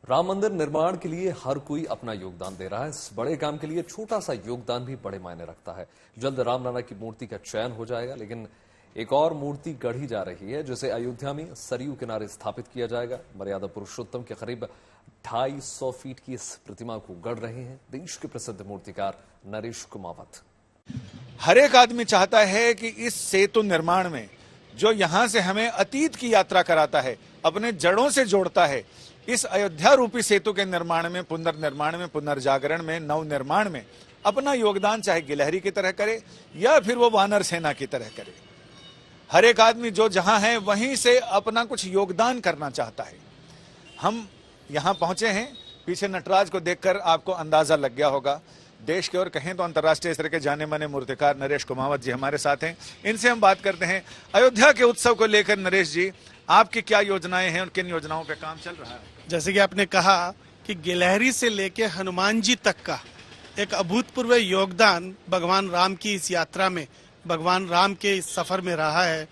राम मंदिर निर्माण के लिए हर कोई अपना योगदान दे रहा है। इस बड़े काम के लिए छोटा सा योगदान भी बड़े मायने रखता है। जल्द रामलला की मूर्ति का चयन हो जाएगा, लेकिन एक और मूर्ति गढ़ी जा रही है जिसे अयोध्या में सरयू किनारे स्थापित किया जाएगा। मर्यादा पुरुषोत्तम के करीब 250 फीट की इस प्रतिमा को गढ़ रहे हैं देश के प्रसिद्ध मूर्तिकार नरेश कुमावत। हर एक आदमी चाहता है कि इस सेतु निर्माण में जो यहां से हमें अतीत की यात्रा कराता है, अपने जड़ों से जोड़ता है, इस अयोध्या रूपी सेतु के निर्माण में, पुनर्निर्माण में, पुनर्जागरण में, नवनिर्माण में अपना योगदान चाहे गिलहरी की तरह करे या फिर वो वानर सेना की तरह करे। हर एक आदमी जो जहां है वहीं से अपना कुछ योगदान करना चाहता है। हम यहां पहुंचे हैं, पीछे नटराज को देखकर आपको अंदाजा लग गया होगा। देश के और कहें तो अंतर्राष्ट्रीय स्तर के जाने माने मूर्तिकार नरेश कुमावत जी हमारे साथ हैं। इनसे हम बात करते हैं अयोध्या के उत्सव को लेकर। नरेश जी, आपकी क्या योजनाएं हैं और किन योजनाओं पे काम चल रहा है? जैसे कि आपने कहा कि गिलहरी से लेके हनुमान जी तक का एक अभूतपूर्व योगदान भगवान राम की इस यात्रा में, भगवान राम के इस सफर में रहा है।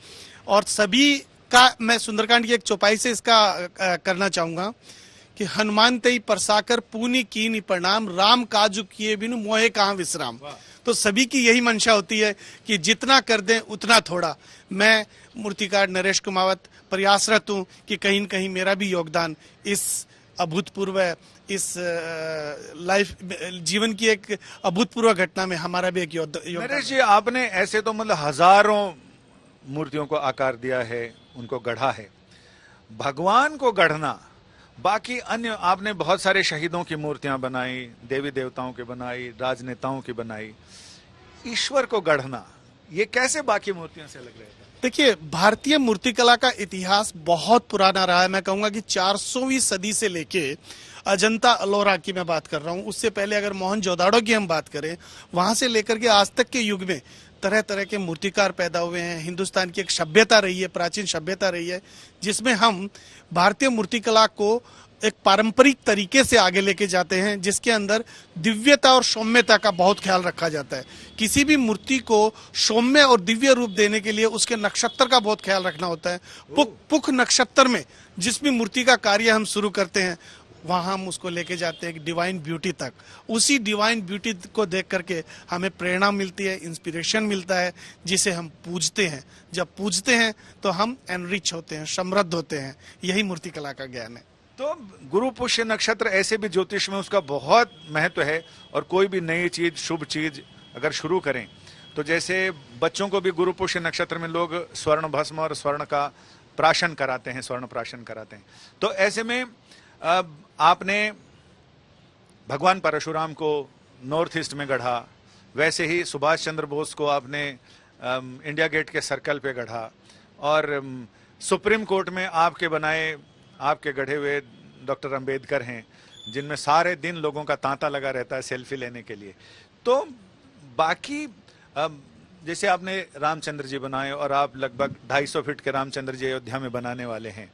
और सभी का मैं सुंदरकांड की एक चौपाई से इसका करना चाहूंगा कि हनुमान तेई परसाकर पूनी कीनी प्रणाम, राम काजु किए बिनु मोहे कहाँ विश्राम। तो सभी की यही मंशा होती है कि जितना कर दें उतना थोड़ा। मैं मूर्तिकार नरेश कुमावत प्रयासरत हूं कि कहीं न कहीं मेरा भी योगदान इस अभूतपूर्व, इस लाइफ जीवन की एक अभूतपूर्व घटना में हमारा भी एक योगदान। नरेश जी, आपने ऐसे तो मतलब हजारों मूर्तियों को आकार दिया है, उनको गढ़ा है। भगवान को गढ़ना, बाकी अन्य आपने बहुत सारे शहीदों की मूर्तियां बनाई, देवी देवताओं की बनाई, राजनेताओं की बनाई। ईश्वर को गढ़ना, ये कैसे बाकी मूर्तियों से अलग रहता है? देखिए, भारतीय मूर्तिकला का इतिहास बहुत पुराना रहा है। मैं कहूंगा कि 400वीं सदी से लेके अजंता अलोरा की मैं बात कर रहा हूं, उससे पहले अगर मोहनजोदाड़ो की हम बात करें, वहां से लेकर के आज तक के युग में तरह तरह के मूर्तिकार पैदा हुए हैं। हिंदुस्तान की एक सभ्यता रही है, प्राचीन सभ्यता रही है, जिसमें हम भारतीय मूर्तिकला को एक पारंपरिक तरीके से आगे लेके जाते हैं, जिसके अंदर दिव्यता और सौम्यता का बहुत ख्याल रखा जाता है। किसी भी मूर्ति को सौम्य और दिव्य रूप देने के लिए उसके नक्षत्र का बहुत ख्याल रखना होता है। पुख नक्षत्र में जिस भी मूर्ति का कार्य हम शुरू करते हैं, वहां हम उसको लेके जाते हैं डिवाइन ब्यूटी तक। उसी डिवाइन ब्यूटी को देख करके हमें प्रेरणा मिलती है, इंस्पिरेशन मिलता है, जिसे हम पूजते हैं। जब पूजते हैं तो हम एनरिच होते हैं, समृद्ध होते हैं। यही मूर्तिकला का ज्ञान है। तो गुरु पुष्य नक्षत्र ऐसे भी ज्योतिष में उसका बहुत महत्व है। और कोई भी नई चीज, शुभ चीज अगर शुरू करें तो जैसे बच्चों को भी गुरु पुष्य नक्षत्र में लोग स्वर्ण भस्म और स्वर्ण का प्राशन कराते हैं, स्वर्ण प्राशन कराते हैं। तो ऐसे में आपने भगवान परशुराम को नॉर्थ ईस्ट में गढ़ा, वैसे ही सुभाष चंद्र बोस को आपने इंडिया गेट के सर्कल पे गढ़ा, और सुप्रीम कोर्ट में आपके बनाए, आपके गढ़े हुए डॉक्टर अंबेडकर हैं, जिनमें सारे दिन लोगों का तांता लगा रहता है सेल्फी लेने के लिए। तो बाकी जैसे आपने रामचंद्र जी बनाए, और आप लगभग 250 फीट के रामचंद्र जी अयोध्या में बनाने वाले हैं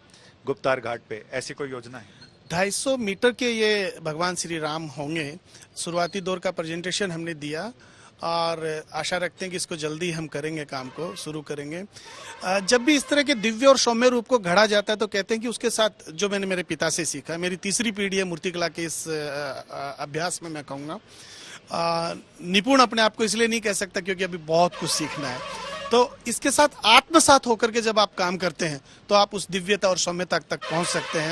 गुप्तार घाट पे, ऐसी कोई योजना है? 250 मीटर के ये भगवान श्री राम होंगे। शुरुआती दौर का प्रेजेंटेशन हमने दिया और आशा रखते हैं कि इसको जल्दी हम करेंगे, काम को शुरू करेंगे। जब भी इस तरह के दिव्य और सौम्य रूप को गढ़ा जाता है तो कहते हैं कि उसके साथ, जो मैंने मेरे पिता से सीखा, मेरी तीसरी पीढ़ी है मूर्तिकला के इस अभ्यास में, मैं कहूँगा निपुण अपने आप को इसलिए नहीं कह सकता क्योंकि अभी बहुत कुछ सीखना है। तो इसके साथ आत्मसात होकर के जब आप काम करते हैं तो आप उस दिव्यता और सौम्यता तक पहुंच सकते हैं।